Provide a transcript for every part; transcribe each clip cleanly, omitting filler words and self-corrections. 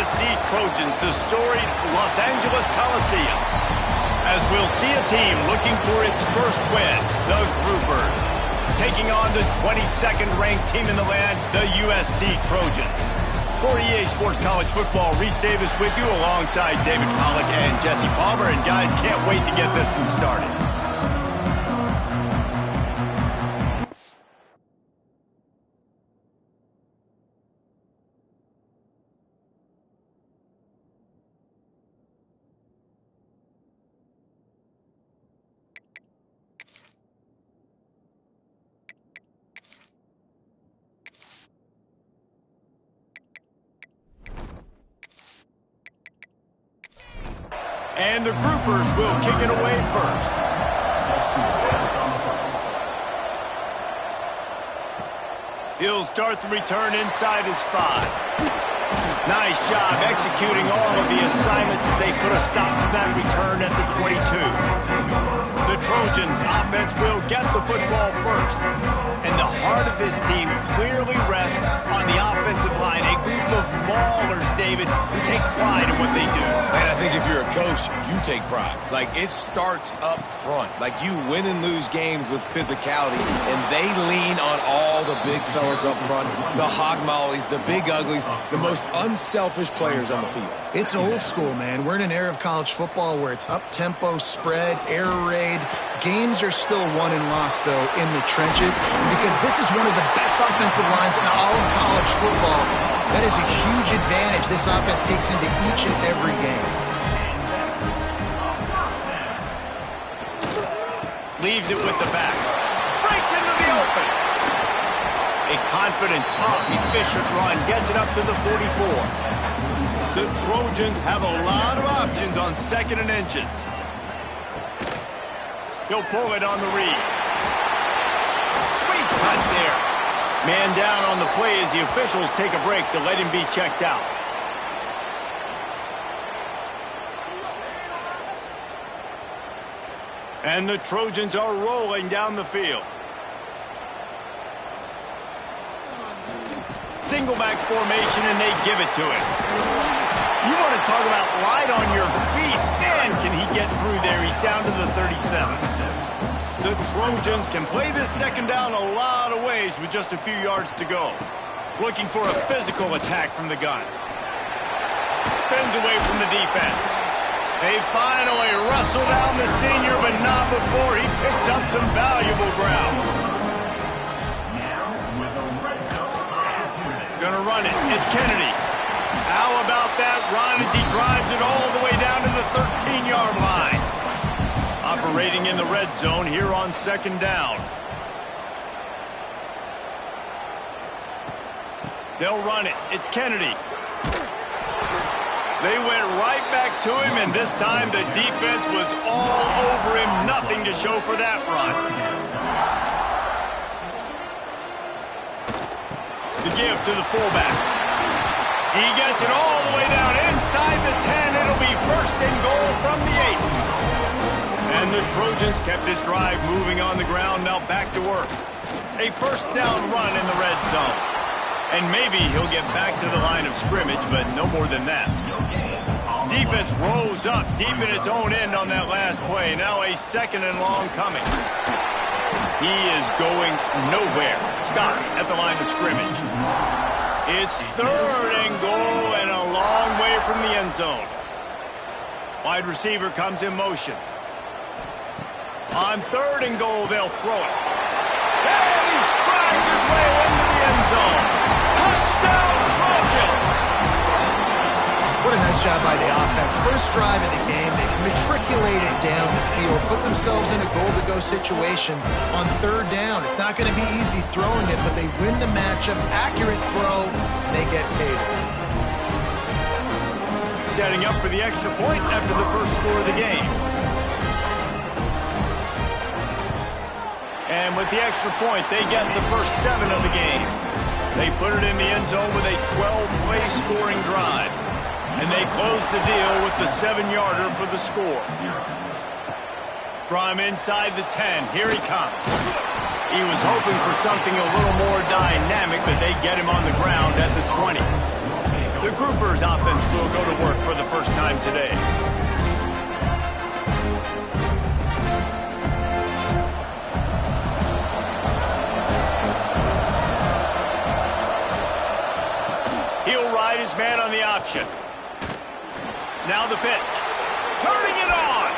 USC Trojans to storied Los Angeles Coliseum, as we'll see a team looking for its first win, the Groupers, taking on the 22nd ranked team in the land, the USC Trojans. For EA Sports College Football, Reese Davis with you alongside David Pollack and Jesse Palmer. And guys, can't wait to get this one started. And the Groupers will kick it away first. He'll start the return inside his 5. Nice job executing all of the assignments as they put a stop to that return at the 22. The Trojans offense will get the football first. And the heart of this team clearly rests on the offensive line. A group of maulers, David, who take pride in what they do. Man, I think if you're a coach, you take pride. Like, it starts up front. Like, you win and lose games with physicality, and they lean on all the big fellas up front, the hog mollies, the big uglies, the most unselfish players on the field. It's old school, man. We're in an era of college football where it's up-tempo, spread, air raid. Games are still won and lost, though, in the trenches, because this is one of the best offensive lines in all of college football. That is a huge advantage this offense takes into each and every game. Leaves it with the back. Breaks into the open. A confident, tough, efficient run gets it up to the 44. The Trojans have a lot of options on 2nd and inches. He'll pull it on the read. Sweet punt there. Man down on the play as the officials take a break to let him be checked out. And the Trojans are rolling down the field. Single back formation, and they give it to him. You want to talk about light on your feet. Man, can he get through there. He's down to the 37. The Trojans can play this second down a lot of ways with just a few yards to go. Looking for a physical attack from the gun. Spins away from the defense. They finally wrestle down the senior, but not before he picks up some valuable ground. Gonna run it. It's Kennedy. How about that run as he drives it all the way down to the 13-yard line? Operating in the red zone here on 2nd down. They'll run it. It's Kennedy. They went right back to him, and this time the defense was all over him. Nothing to show for that run. The give to the fullback. He gets it all the way down inside the 10. It'll be 1st and goal from the 8. And the Trojans kept this drive moving on the ground. Now back to work. A 1st down run in the red zone. And maybe he'll get back to the line of scrimmage, but no more than that. Defense rose up deep in its own end on that last play. Now a 2nd and long coming. He is going nowhere. Stop at the line of scrimmage. It's 3rd and goal and a long way from the end zone. Wide receiver comes in motion. On 3rd and goal, they'll throw it. And he strides his way into the end zone. Touchdown, Trojans! What a nice job by the offense. First drive of the game, they matriculated down the field, put themselves in a goal-to-go situation on 3rd down. It's not going to be easy throwing it, but they win the matchup. Accurate throw, they get paid. Setting up for the extra point after the first score of the game. And with the extra point, they get the first 7 of the game. They put it in the end zone with a 12-play scoring drive. And they close the deal with the 7-yarder for the score. From inside the 10, here he comes. He was hoping for something a little more dynamic, but they get him on the ground at the 20. The Groupers offense will go to work for the first time today. He'll ride his man on the option. Now the pitch. Turning it on.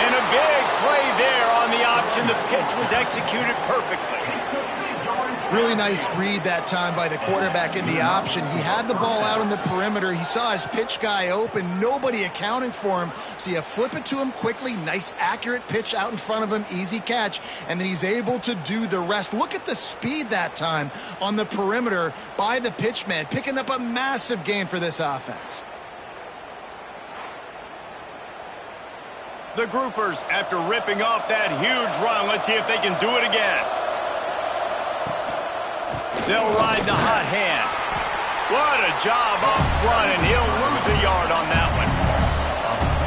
And a big play there on the option. The pitch was executed perfectly. Really nice read that time by the quarterback in the option. He had the ball out on the perimeter. He saw his pitch guy open, nobody accounting for him. So you flip it to him quickly, nice accurate pitch out in front of him, easy catch, and then he's able to do the rest. Look at the speed that time on the perimeter by the pitchman, picking up a massive gain for this offense. The Groupers, after ripping off that huge run, let's see if they can do it again. They'll ride the hot hand. What a job up front, and he'll lose a yard on that one.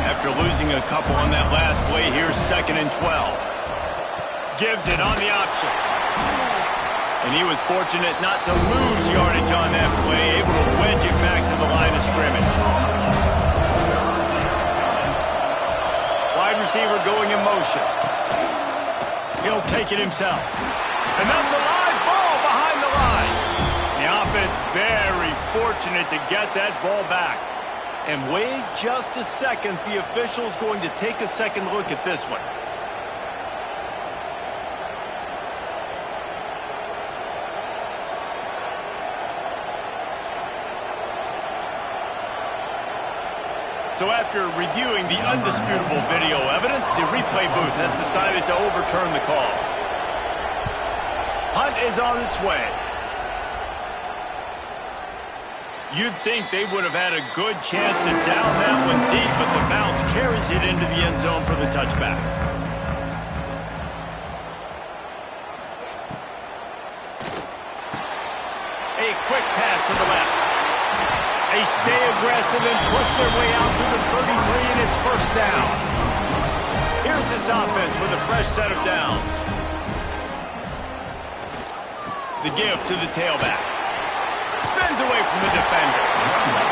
After losing a couple on that last play, here's 2nd and 12. Gives it on the option. And he was fortunate not to lose yardage on that play, able to wedge it back to the line of scrimmage. Wide receiver going in motion. He'll take it himself. And that's a live ball behind the line. The offense very fortunate to get that ball back. And wait just a second. The official's going to take a second look at this one. So after reviewing the undisputable video evidence, the replay booth has decided to overturn the call. Punt is on its way. You'd think they would have had a good chance to down that one deep, but the bounce carries it into the end zone for the touchback. A quick pass to the left. They stay aggressive and push their way out to the 33, and it's first down. Here's this offense with a fresh set of downs. The give to the tailback. Spins away from the defender.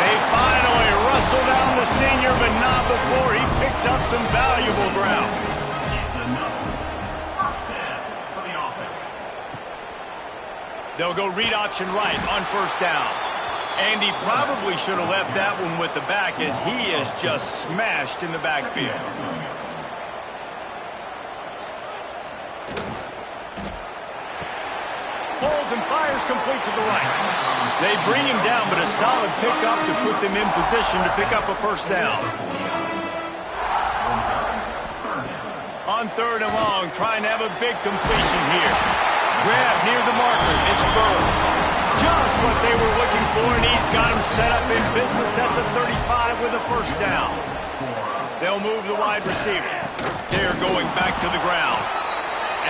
They finally wrestle down the senior, but not before he picks up some valuable ground. They'll go read option right on first down. And he probably should have left that one with the back, as he is just smashed in the backfield. Holds and fires complete to the right. They bring him down, but a solid pickup to put them in position to pick up a first down. On 3rd and long, trying to have a big completion here. Grab near the marker. It's Burr. Just what they were looking for, and he's got him set up in business at the 35 with a first down. They'll move the wide receiver. They're going back to the ground.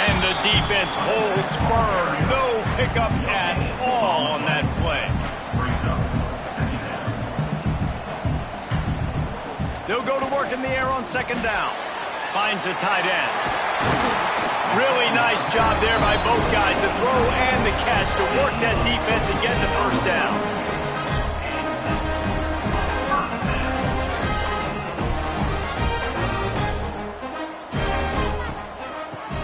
And the defense holds firm. No pickup at all on that play. They'll go to work in the air on 2nd down. Finds a tight end. Really nice job there by both guys to throw and the catch to work that defense and get the first down.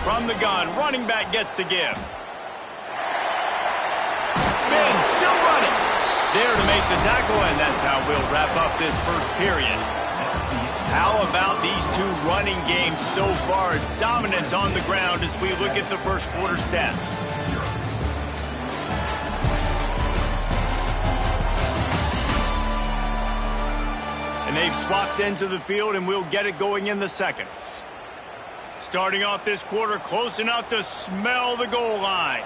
From the gun, running back gets to give. Spin, still running. There to make the tackle, and that's how we'll wrap up this first period. How about these two running games so far? Dominance on the ground as we look at the first quarter stats. And they've swapped ends of the field, and we'll get it going in the second. Starting off this quarter close enough to smell the goal line.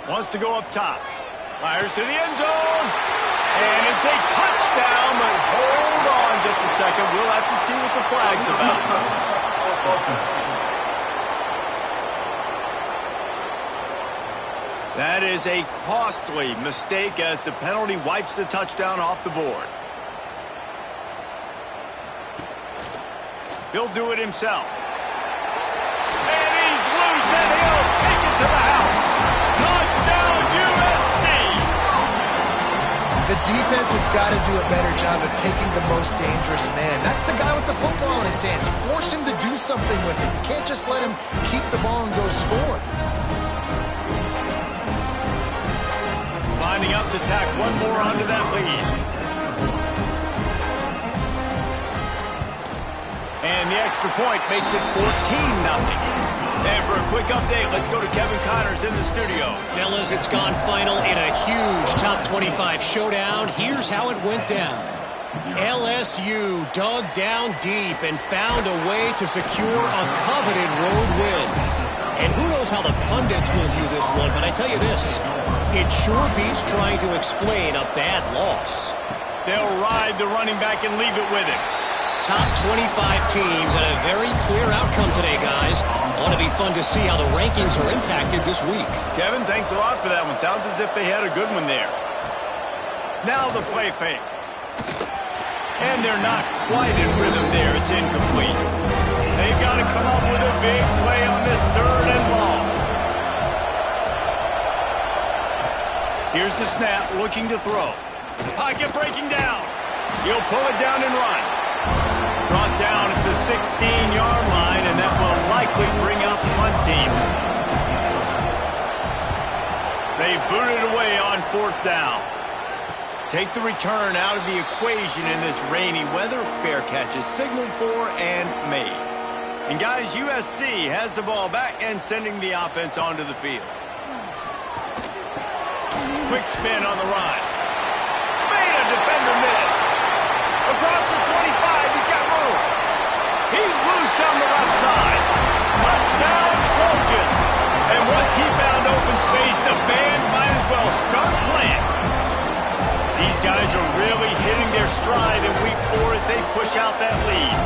Wants to go up top. Fires to the end zone. And it's a touchdown, but hold on just a second. We'll have to see what the flag's about. That is a costly mistake as the penalty wipes the touchdown off the board. He'll do it himself. And he's loose, and he'll take it to the house. defense has got to do a better job of taking the most dangerous man. That's the guy with the football in his hands. Force him to do something with it. You can't just let him keep the ball and go score. Lining up to tack one more onto that lead. And the extra point makes it 14-0. And for a quick update, let's go to Kevin Connors in the studio. Fellas, it's gone final in a huge top 25 showdown. Here's how it went down. LSU dug down deep and found a way to secure a coveted road win. And who knows how the pundits will view this one, but I tell you this, it sure beats trying to explain a bad loss. They'll ride the running back and leave it with him. Top 25 teams and a very clear outcome today, guys. Ought to be fun to see how the rankings are impacted this week. Kevin, thanks a lot for that one. Sounds as if they had a good one there. Now the play fake. And they're not quite in rhythm there. It's incomplete. They've got to come up with a big play on this 3rd and long. Here's the snap, looking to throw. Pocket breaking down. He'll pull it down and run. Brought down at the 16-yard line, and that will likely bring out the punt team. They boot it away on 4th down. Take the return out of the equation in this rainy weather. Fair catch is signaled for and made. And guys, USC has the ball back and sending the offense onto the field. Quick spin on the run. Made a defender miss. Across the 25, he's got room. He's loose down the left side. Touchdown, Trojans. And once he found open space, the band might as well start playing. These guys are really hitting their stride in week 4 as they push out that lead.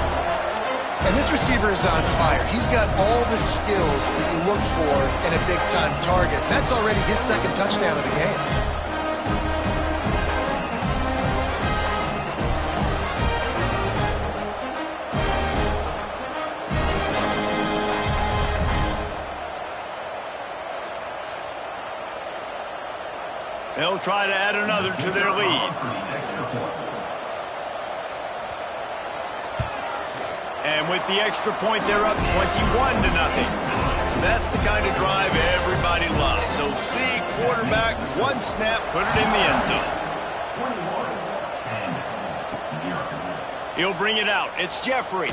And this receiver is on fire. He's got all the skills that you look for in a big-time target. That's already his 2nd touchdown of the game. They'll try to add another to their lead. And with the extra point, they're up 21-0. That's the kind of drive everybody loves. So see, quarterback, one snap, put it in the end zone. He'll bring it out. It's Jeffrey.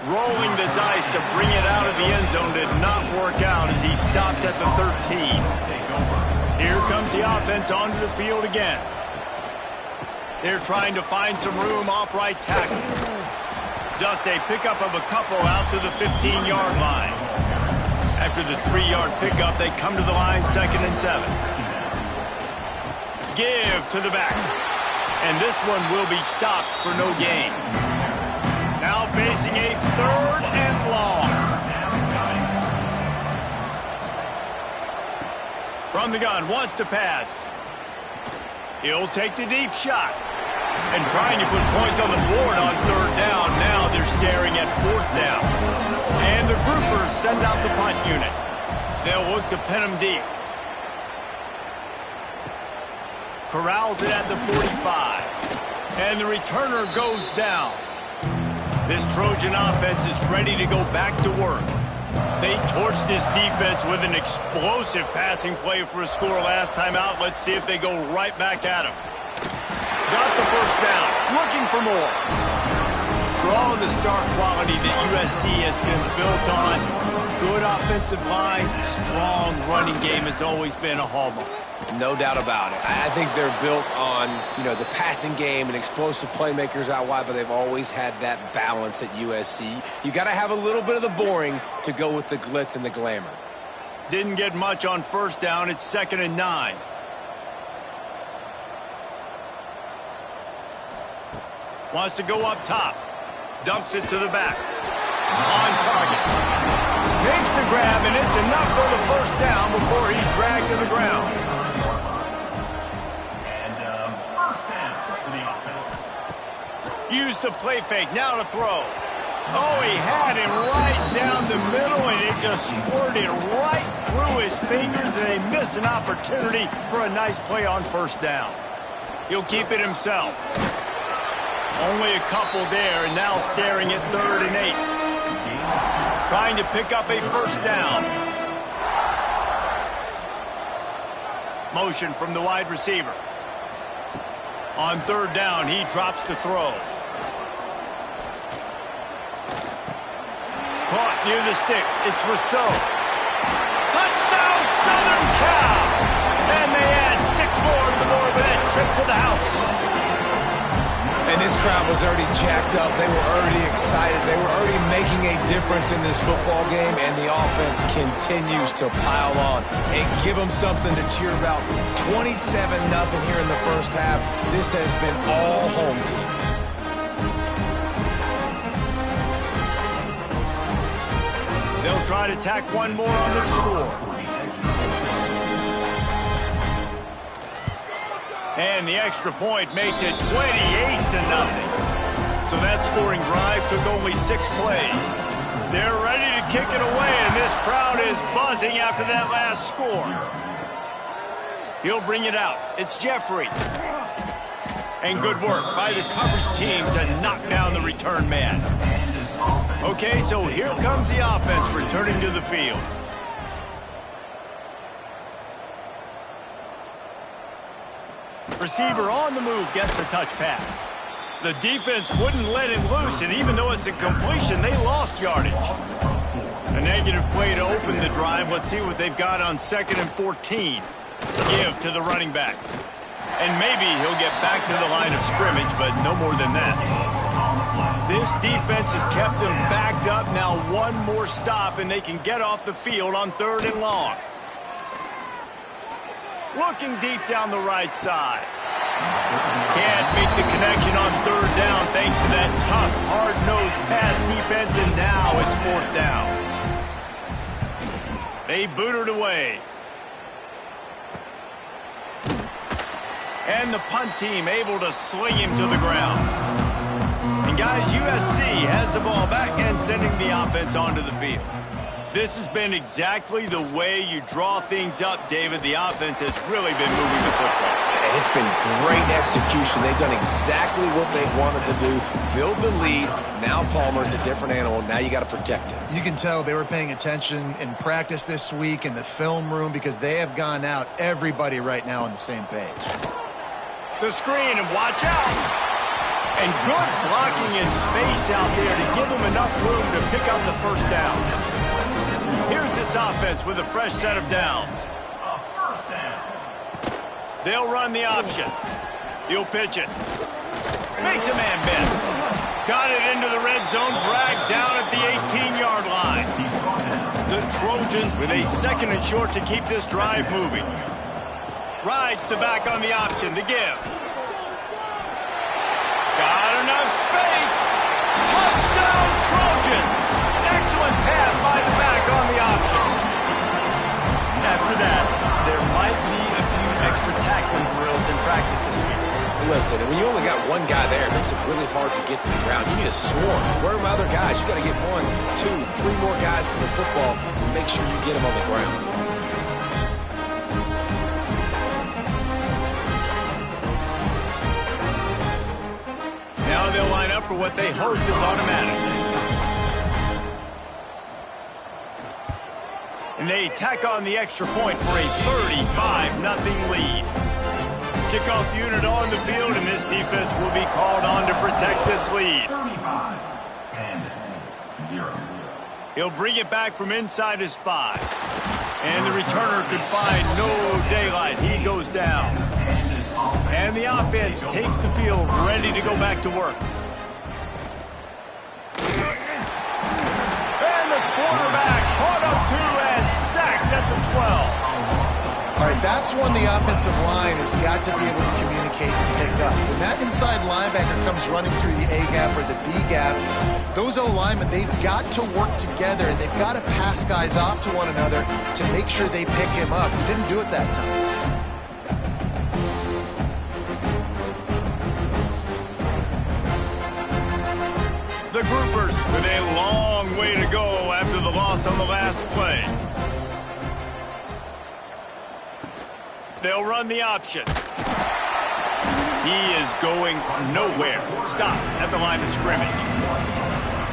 Rolling the dice to bring it out of the end zone did not work out as he stopped at the 13. Here comes the offense onto the field again. They're trying to find some room off right tackle. Just a pickup of a couple out to the 15-yard line. After the 3-yard pickup, they come to the line 2nd and 7. Give to the back. And this one will be stopped for no gain. Now facing a 3rd and long. From the gun, wants to pass. He'll take the deep shot. And trying to put points on the board on 3rd down. Now they're staring at 4th down. And the groupers send out the punt unit. They'll look to pin them deep. Corrals it at the 45. And the returner goes down. This Trojan offense is ready to go back to work. They torched this defense with an explosive passing play for a score last time out. Let's see if they go right back at him. Got the 1st down. Looking for more. For all of the star quality that USC has been built on, good offensive line, strong running game has always been a hallmark. No doubt about it. I think they're built on, the passing game and explosive playmakers out wide, but they've always had that balance at USC. You got to have a little bit of the boring to go with the glitz and the glamour. Didn't get much on 1st down. It's 2nd and 9. Wants to go up top. Dumps it to the back. On target. Makes the grab, and it's enough for the 1st down before he's dragged to the ground. Used the play fake, now to throw. Oh, he had him right down the middle, and it just squirted right through his fingers, and they miss an opportunity for a nice play on 1st down. He'll keep it himself. Only a couple there, and now staring at 3rd and 8. Trying to pick up a first down. Motion from the wide receiver. On 3rd down, he drops to throw. Caught near the sticks. It's Rousseau. Touchdown, Southern Cal! And they add 6 more to the board with that trip to the house. And this crowd was already jacked up. They were already excited. They were already making a difference in this football game, and the offense continues to pile on and give them something to cheer about. 27-0 here in the first half. This has been all home team. They'll try to tack one more on their score. And the extra point makes it 28-0. So that scoring drive took only 6 plays. They're ready to kick it away, and this crowd is buzzing after that last score. He'll bring it out. It's Jeffrey. And good work by the coverage team to knock down the return man. Okay, so here comes the offense returning to the field. Receiver on the move gets the touch pass. The defense wouldn't let him loose, and even though it's a completion, they lost yardage. A negative play to open the drive. Let's see what they've got on 2nd and 14. Give to the running back. And maybe he'll get back to the line of scrimmage, but no more than that. This defense has kept them backed up. Now one more stop, and they can get off the field on 3rd and long. Looking deep down the right side. Can't make the connection on 3rd down thanks to that tough, hard-nosed pass defense, and now it's 4th down. They boot it away. And the punt team able to sling him to the ground. And guys, USC has the ball back and sending the offense onto the field. This has been exactly the way you draw things up, David. The offense has really been moving the football. And it's been great execution. They've done exactly what they've wanted to do. Build the lead. Now Palmer's a different animal. Now you got to protect him. You can tell they were paying attention in practice this week in the film room because they have gone out everybody right now on the same page. The screen, and watch out. And good blocking in space out there to give them enough room to pick up the first down. Here's this offense with a fresh set of downs. They'll run the option. He'll pitch it. Makes a man miss. Got it into the red zone, dragged down at the 18-yard line. The Trojans with a 2nd and short to keep this drive moving. Rides the back on the option, the give. Got enough space. Touchdown, Trojans. Excellent pass by the back on the option. After that, there might be a few extra tackling drills in practice this week. Listen, when you only got one guy there, it makes it really hard to get to the ground. You need a swarm. Where are my other guys? You got to get 1, 2, 3 more guys to the football and make sure you get them on the ground. Now they'll line up for what they hope is automatic. And they tack on the extra point for a 35-0 lead. Kickoff unit on the field, and this defense will be called on to protect this lead. 35, and 0. He'll bring it back from inside his 5. And the returner could find no daylight. He goes down. And the offense takes the field, ready to go back to work. And the quarterback caught up to and sacked at the 12. All right, that's one the offensive line has got to be able to communicate and pick up. When that inside linebacker comes running through the A-gap or the B-gap, those O-linemen, they've got to work together, and they've got to pass guys off to one another to make sure they pick him up. He didn't do it that time. The Groupers with a long way to go after the loss on the last play. They'll run the option. He is going nowhere. Stop at the line of scrimmage.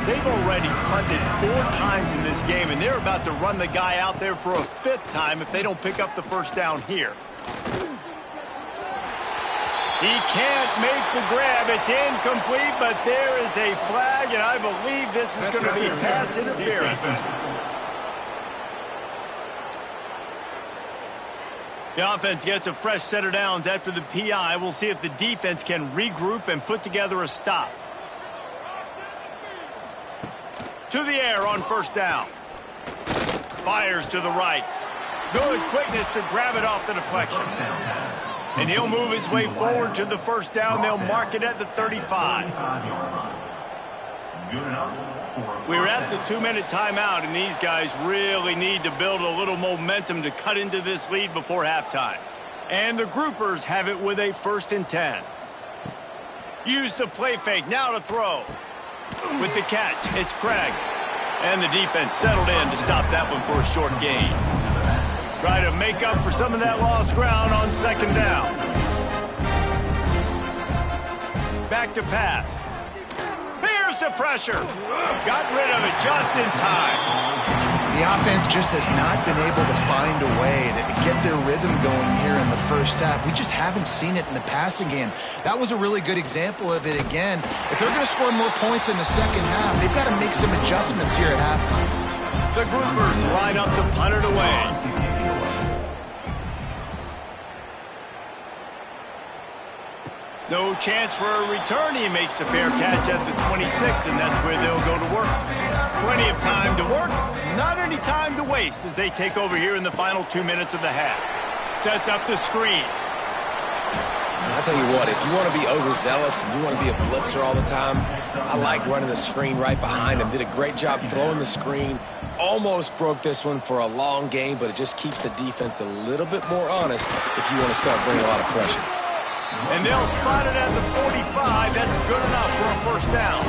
They've already punted 4 times in this game, and they're about to run the guy out there for a 5th time if they don't pick up the first down here. He can't make the grab. It's incomplete, but there is a flag, and I believe this is going to be pass interference. The offense gets a fresh set of downs after the PI. We'll see if the defense can regroup and put together a stop. To the air on first down. Fires to the right. Good quickness to grab it off the deflection. And he'll move his way forward to the first down. They'll mark it at the 35. We're at the 2-minute timeout, and these guys really need to build a little momentum to cut into this lead before halftime. And the groupers have it with a 1st and 10. Use the play fake, now to throw. With the catch, it's Craig. And the defense settled in to stop that one for a short gain. Try to make up for some of that lost ground on 2nd down. Back to pass. Here's the pressure. Got rid of it just in time. The offense just has not been able to find a way to get their rhythm going here in the first half. We just haven't seen it in the passing game. That was a really good example of it again. If they're going to score more points in the second half, they've got to make some adjustments here at halftime. The groupers line up to punt it away. No chance for a return. He makes the fair catch at the 26, and that's where they'll go to work. Plenty of time to work, not any time to waste as they take over here in the final 2 minutes of the half. Sets up the screen. I'll tell you what, if you want to be overzealous and you want to be a blitzer all the time, I like running the screen right behind him. Did a great job throwing the screen. Almost broke this one for a long game, but it just keeps the defense a little bit more honest if you want to start bringing a lot of pressure. And they'll spot it at the 45. That's good enough for a first down.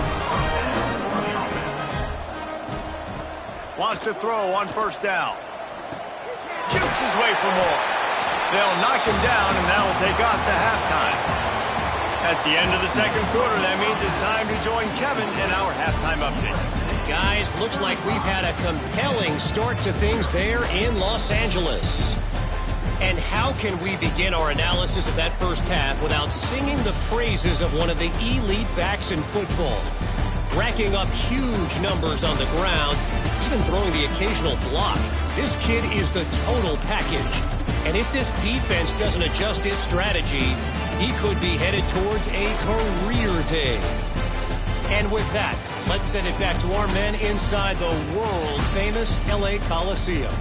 Wants to throw on first down. Jukes his way for more. They'll knock him down, and that'll take us to halftime. That's the end of the second quarter. That means it's time to join Kevin in our halftime update. Guys, looks like we've had a compelling start to things there in Los Angeles. And how can we begin our analysis of that first half without singing the praises of one of the elite backs in football? Racking up huge numbers on the ground, even throwing the occasional block. This kid is the total package. And if this defense doesn't adjust its strategy, he could be headed towards a career day. And with that, let's send it back to our men inside the world-famous LA Coliseum.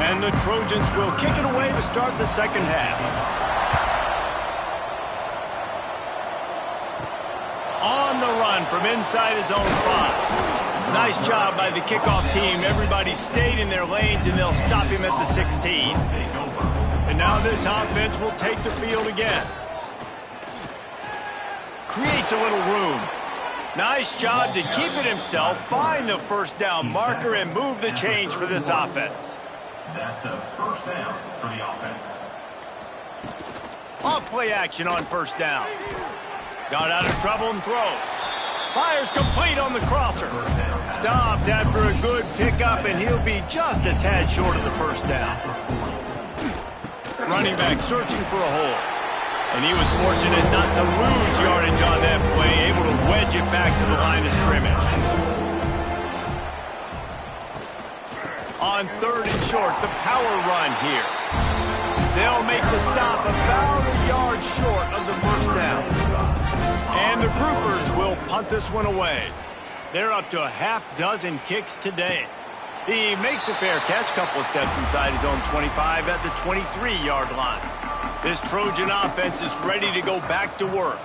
And the Trojans will kick it away to start the second half. On the run from inside his own 5. Nice job by the kickoff team. Everybody stayed in their lanes, and they'll stop him at the 16. And now this offense will take the field again. Creates a little room. Nice job to keep it himself, find the first down marker, and move the change for this offense. That's a first down for the offense. Off play action on first down. Got out of trouble and throws. Fires complete on the crosser. Stopped after a good pickup, and he'll be just a tad short of the first down. Running back searching for a hole. And he was fortunate not to lose yardage on that play, able to wedge it back to the line of scrimmage. On 3rd and short, the power run here. They'll make the stop about a yard short of the first down. And the groupers will punt this one away. They're up to a half-dozen kicks today. He makes a fair catch, couple of steps inside his own 25 at the 23-yard line. This Trojan offense is ready to go back to work.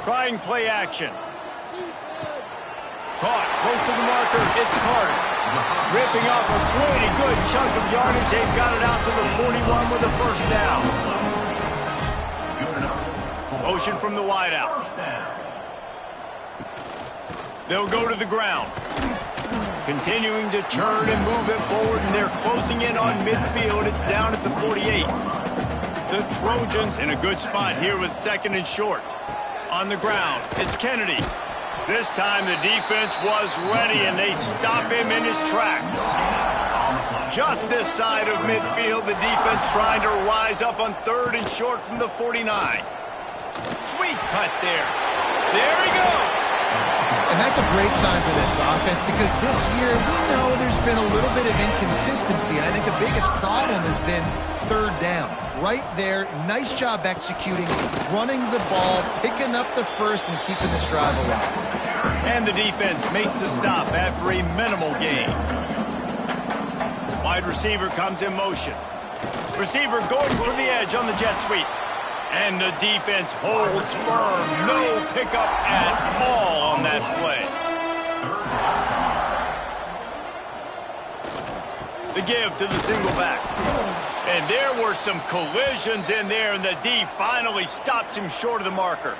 Trying play action. Caught close to the marker. It's Carter. Ripping off a pretty good chunk of yardage. They've got it out to the 41 with a first down. Motion from the wideout. They'll go to the ground. Continuing to turn and move it forward, and they're closing in on midfield. It's down at the 48. The Trojans in a good spot here with second and short. On the ground, it's Kennedy. This time the defense was ready, and they stop him in his tracks. Just this side of midfield, the defense trying to rise up on third and short from the 49. Sweet cut there. There he goes. And that's a great sign for this offense because this year we know there's been a little bit of inconsistency. And I think the biggest problem has been third down. Right there, nice job executing, running the ball, picking up the first, and keeping this drive alive. And the defense makes the stop after a minimal gain. Wide receiver comes in motion. Receiver going for the edge on the jet sweep. And the defense holds firm. No pickup at all on that play. The give to the single back. And there were some collisions in there, and the D finally stops him short of the marker.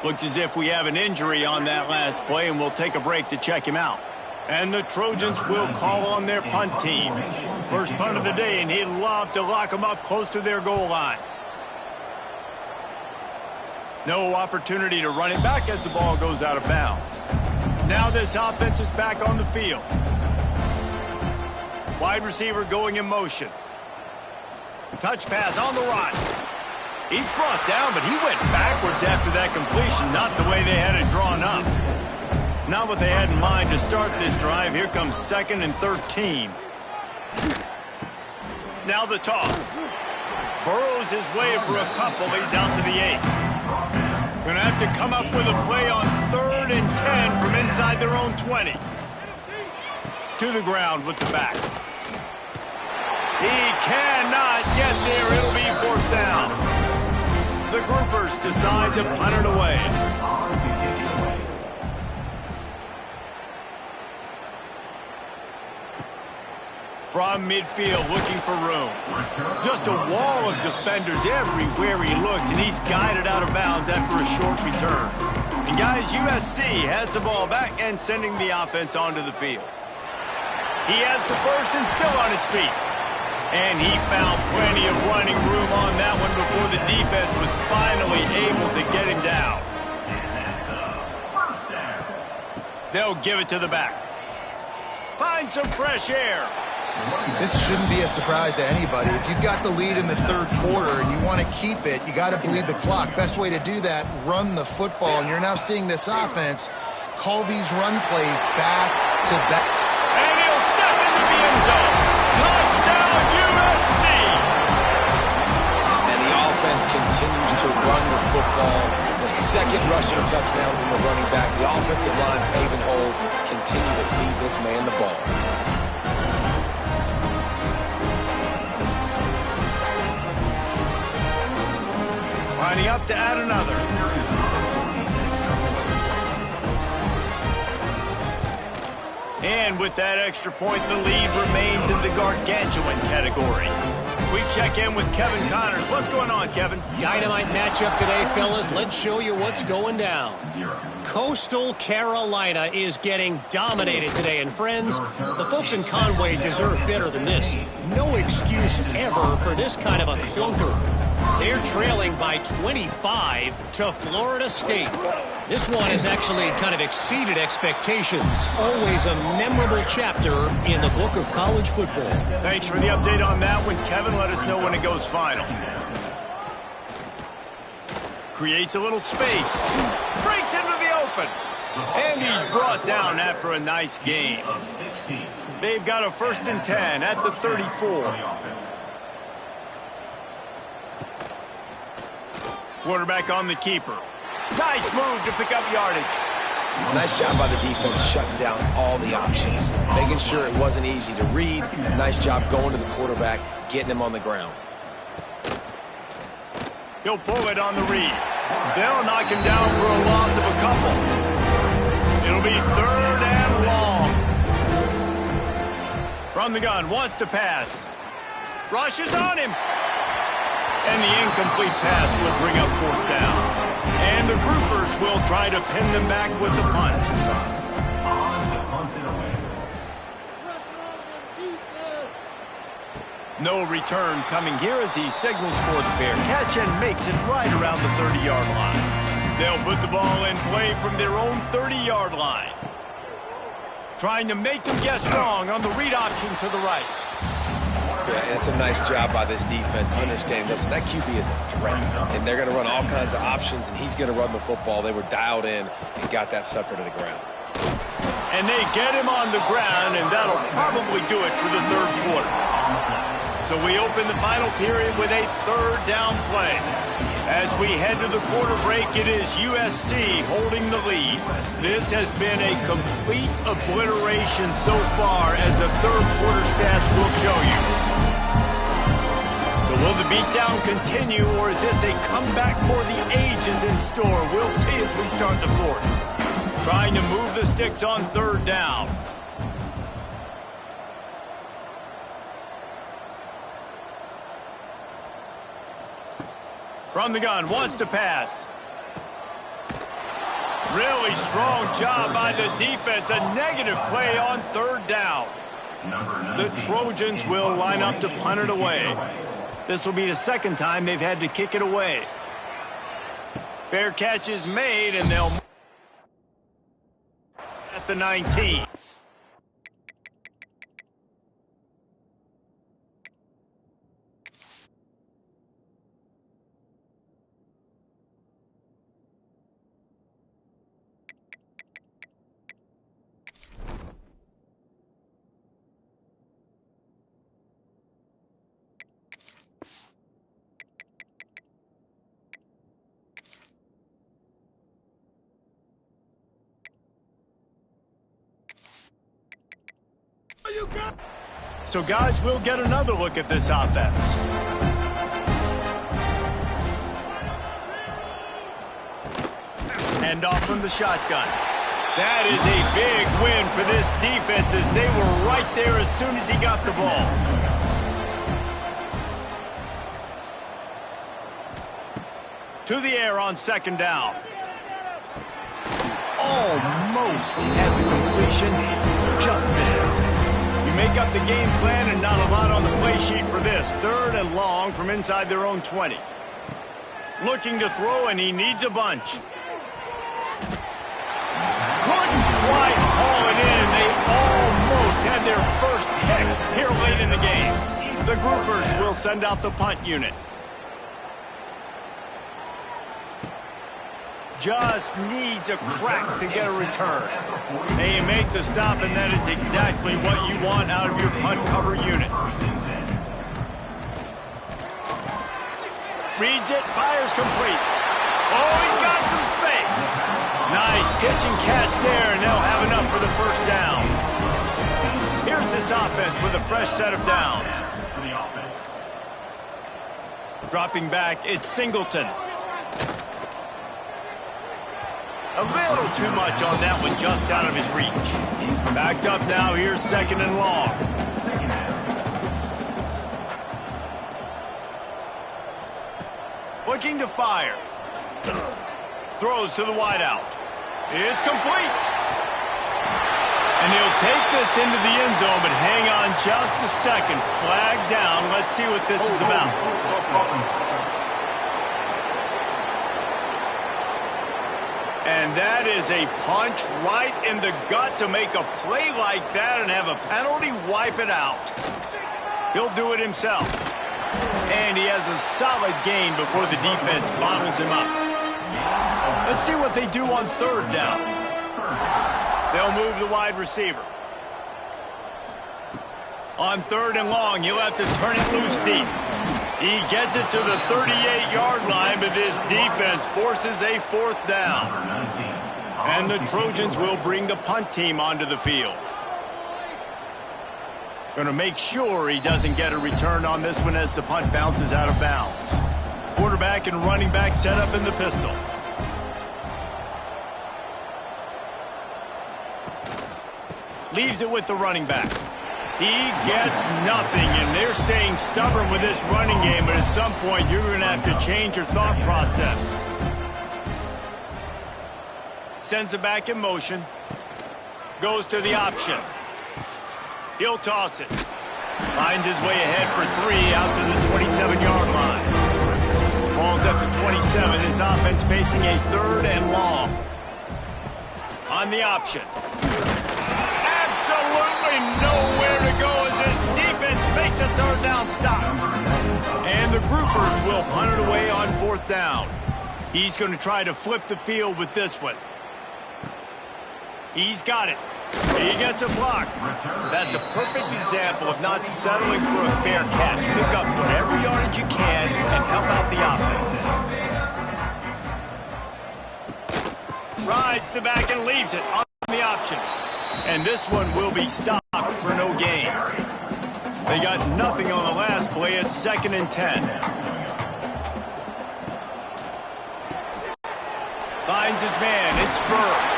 Looks as if we have an injury on that last play, and we'll take a break to check him out. And the Trojans will call on their punt team. First punt of the day, and he'd love to lock them up close to their goal line. No opportunity to run it back as the ball goes out of bounds. Now this offense is back on the field. Wide receiver going in motion. Touch pass on the run. He's brought down, but he went backwards after that completion, not the way they had it drawn up. Not what they had in mind to start this drive. Here comes 2nd and 13. Now the toss. Burrows his way for a couple. He's out to the 8. Gonna have to come up with a play on 3rd and 10 from inside their own 20. To the ground with the back. He cannot get there. It'll be 4th down. The groupers decide to punt it away. From midfield, looking for room. Just a wall of defenders everywhere he looks, and he's guided out of bounds after a short return. And guys, USC has the ball back and sending the offense onto the field. He has the first and still on his feet. And he found plenty of running room on that one before the defense was finally able to get him down. They'll give it to the back. Find some fresh air. This shouldn't be a surprise to anybody. If you've got the lead in the 3rd quarter and you want to keep it, you got to bleed the clock. Best way to do that, run the football. And you're now seeing this offense call these run plays back to back. And he'll step into the end zone. Touchdown, USC! And the offense continues to run the football. The 2nd rushing touchdown from the running back. The offensive line paving holes continue to feed this man the ball. Lining up to add another. And with that extra point, the lead remains in the gargantuan category. We check in with Kevin Connors. What's going on, Kevin? Dynamite matchup today, fellas. Let's show you what's going down. Coastal Carolina is getting dominated today. And friends, the folks in Conway deserve better than this. No excuse ever for this kind of a clunker. They're trailing by 25 to Florida State. This one has actually kind of exceeded expectations. Always a memorable chapter in the book of college football. Thanks for the update on that one, Kevin. Let us know when it goes final. Creates a little space. Breaks into the open. And he's brought down after a nice gain. They've got a 1st and 10 at the 34. Quarterback on the keeper. Nice move to pick up yardage. Nice job by the defense shutting down all the options. Making sure it wasn't easy to read. Nice job going to the quarterback, getting him on the ground. He'll pull it on the read. They'll knock him down for a loss of a couple. It'll be 3rd and long. From the gun, wants to pass. Rushes on him. And the incomplete pass will bring up 4th down. And the groupers will try to pin them back with the punt. No return coming here as he signals for the fair catch and makes it right around the 30-yard line. They'll put the ball in play from their own 30-yard line. Trying to make them guess wrong on the read option to the right. Yeah, and it's a nice job by this defense understanding, listen, that QB is a threat, and they're going to run all kinds of options, and he's going to run the football. They were dialed in and got that sucker to the ground. And they get him on the ground, and that'll probably do it for the 3rd quarter. So we open the final period with a 3rd down play. As we head to the quarter break, it is USC holding the lead. This has been a complete obliteration so far, as the 3rd quarter stats will show you. So will the beatdown continue, or is this a comeback for the ages in store? We'll see as we start the 4th. Trying to move the sticks on 3rd down. From the gun, wants to pass. Really strong job by the defense. A negative play on 3rd down. The Trojans will line up to punt it away. This will be the 2nd time they've had to kick it away. Fair catch is made, and they'll at the 19. So, guys, we'll get another look at this offense. Hand off from the shotgun. That is a big win for this defense, as they were right there as soon as he got the ball. To the air on 2nd down. Almost had the completion, just missed it. Make up the game plan, and not a lot on the play sheet for this. 3rd and long from inside their own 20. Looking to throw, and he needs a bunch. Couldn't quite haul it in. They almost had their first pick here late in the game. The groupers will send out the punt unit. Just needs a crack to get a return. They make the stop, and that is exactly what you want out of your punt cover unit. Reads it, fires complete. Oh, he's got some space. Nice pitch and catch there, and they'll have enough for the 1st down. Here's this offense with a fresh set of downs. Dropping back, it's Singleton. A little too much on that one, just out of his reach. Backed up now, here's 2nd and long. Looking to fire. Throws to the wideout. It's complete. And he'll take this into the end zone, but hang on just a second. Flag down. Let's see what this is about. And that is a punch right in the gut to make a play like that and have a penalty wipe it out. He'll do it himself. And he has a solid gain before the defense bottles him up. Let's see what they do on 3rd down. They'll move the wide receiver. On 3rd and long, he'll have to turn it loose deep. He gets it to the 38-yard line, but this defense forces a 4th down. And the Trojans will bring the punt team onto the field. Going to make sure he doesn't get a return on this one as the punt bounces out of bounds. Quarterback and running back set up in the pistol. Leaves it with the running back. He gets nothing, and they're staying stubborn with this running game, but at some point you're going to have to change your thought process. Sends it back in motion. Goes to the option. He'll toss it. Finds his way ahead for 3 out to the 27-yard line. Ball's at the 27. His offense facing a 3rd and long. On the option. Absolutely nowhere to go as this defense makes a 3rd down stop. And the groupers will punt it away on 4th down. He's going to try to flip the field with this one. He's got it. He gets a block. That's a perfect example of not settling for a fair catch. Pick up whatever yardage you can and help out the offense. Rides the back and leaves it on the option. And this one will be stopped for no gain. They got nothing on the last play. It's 2nd and 10. Finds his man. It's Burr.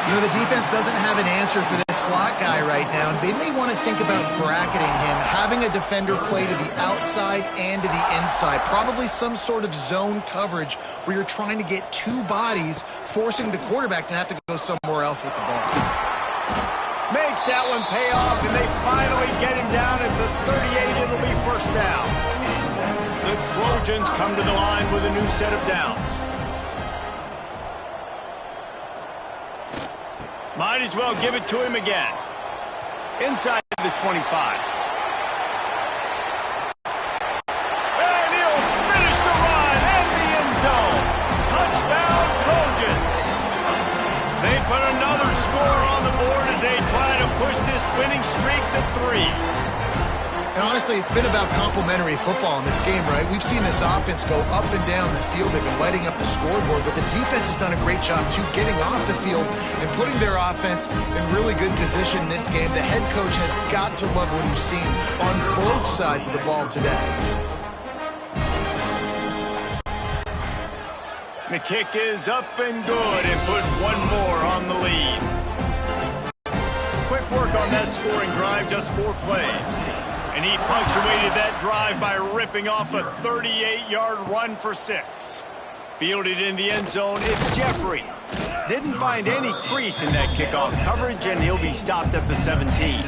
You know, the defense doesn't have an answer for this slot guy right now, and they may want to think about bracketing him, having a defender play to the outside and to the inside. Probably some sort of zone coverage where you're trying to get 2 bodies, forcing the quarterback to have to go somewhere else with the ball. Makes that one pay off, and they finally get him down at the 38. It'll be 1st down. The Trojans come to the line with a new set of downs. Might as well give it to him again. Inside the 25. And he'll finish the run and the end zone. Touchdown, Trojans. They put another score on the board as they try to push this winning streak to 3. And honestly, it's been about complementary football in this game, right? We've seen this offense go up and down the field. They've been lighting up the scoreboard, but the defense has done a great job, too, getting off the field and putting their offense in really good position in this game. The head coach has got to love what he's seen on both sides of the ball today. The kick is up and good and put one more on the lead. Quick work on that scoring drive, just 4 plays. And he punctuated that drive by ripping off a 38-yard run for 6. Fielded in the end zone, it's Jeffrey. Didn't find any crease in that kickoff coverage, and he'll be stopped at the 17.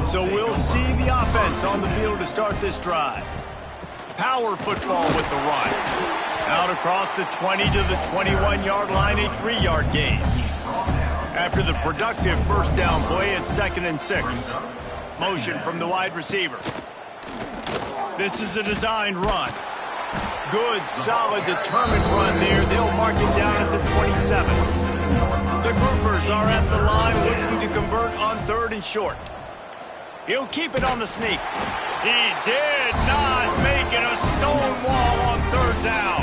So we'll see the offense on the field to start this drive. Power football with the run. Out across the 20 to the 21-yard line, a 3-yard gain. After the productive 1st down play, it's 2nd and 6. Motion from the wide receiver. This is a designed run. Good, solid, determined run there. They'll mark it down at the 27. The groupers are at the line looking to convert on 3rd and short. He'll keep it on the sneak. He did not make it a stone wall on 3rd down.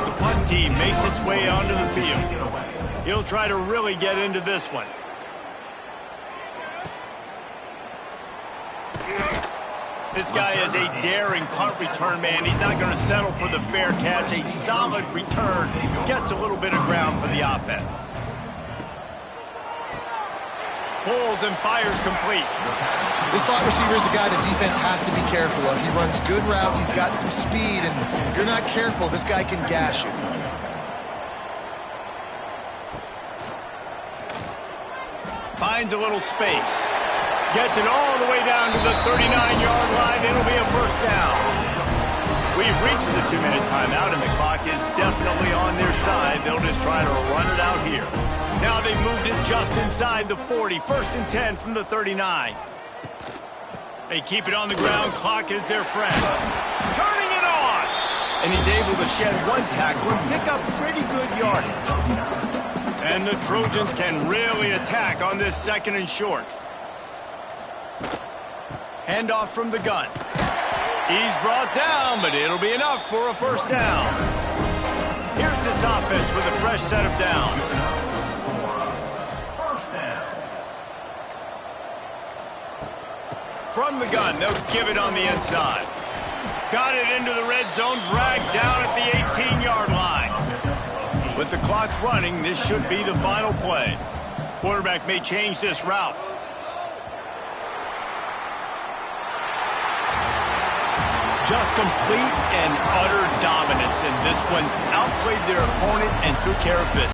The punt team makes its way onto the field. He'll try to really get into this one. This guy is a daring punt return man. He's not going to settle for the fair catch. A solid return. Gets a little bit of ground for the offense. Pulls and fires complete. This slot receiver is a guy the defense has to be careful of. He runs good routes. He's got some speed. And if you're not careful, this guy can gash you. Finds a little space. Gets it all the way down to the 39-yard line. It'll be a 1st down. We've reached the 2-minute timeout, and the clock is definitely on their side. They'll just try to run it out here. Now they've moved it just inside the 40. 1st and 10 from the 39. They keep it on the ground. Clock is their friend. Turning it on! And he's able to shed 1 tackle and pick up pretty good yardage. And the Trojans can really attack on this 2nd and short. Handoff from the gun. He's brought down, but it'll be enough for a 1st down. Here's this offense with a fresh set of downs. From the gun, they'll give it on the inside. Got it into the red zone, dragged down at the 18-yard line. With the clock running, this should be the final play. Quarterback may change this route. Just complete and utter dominance in this one. Outplayed their opponent and took care of business.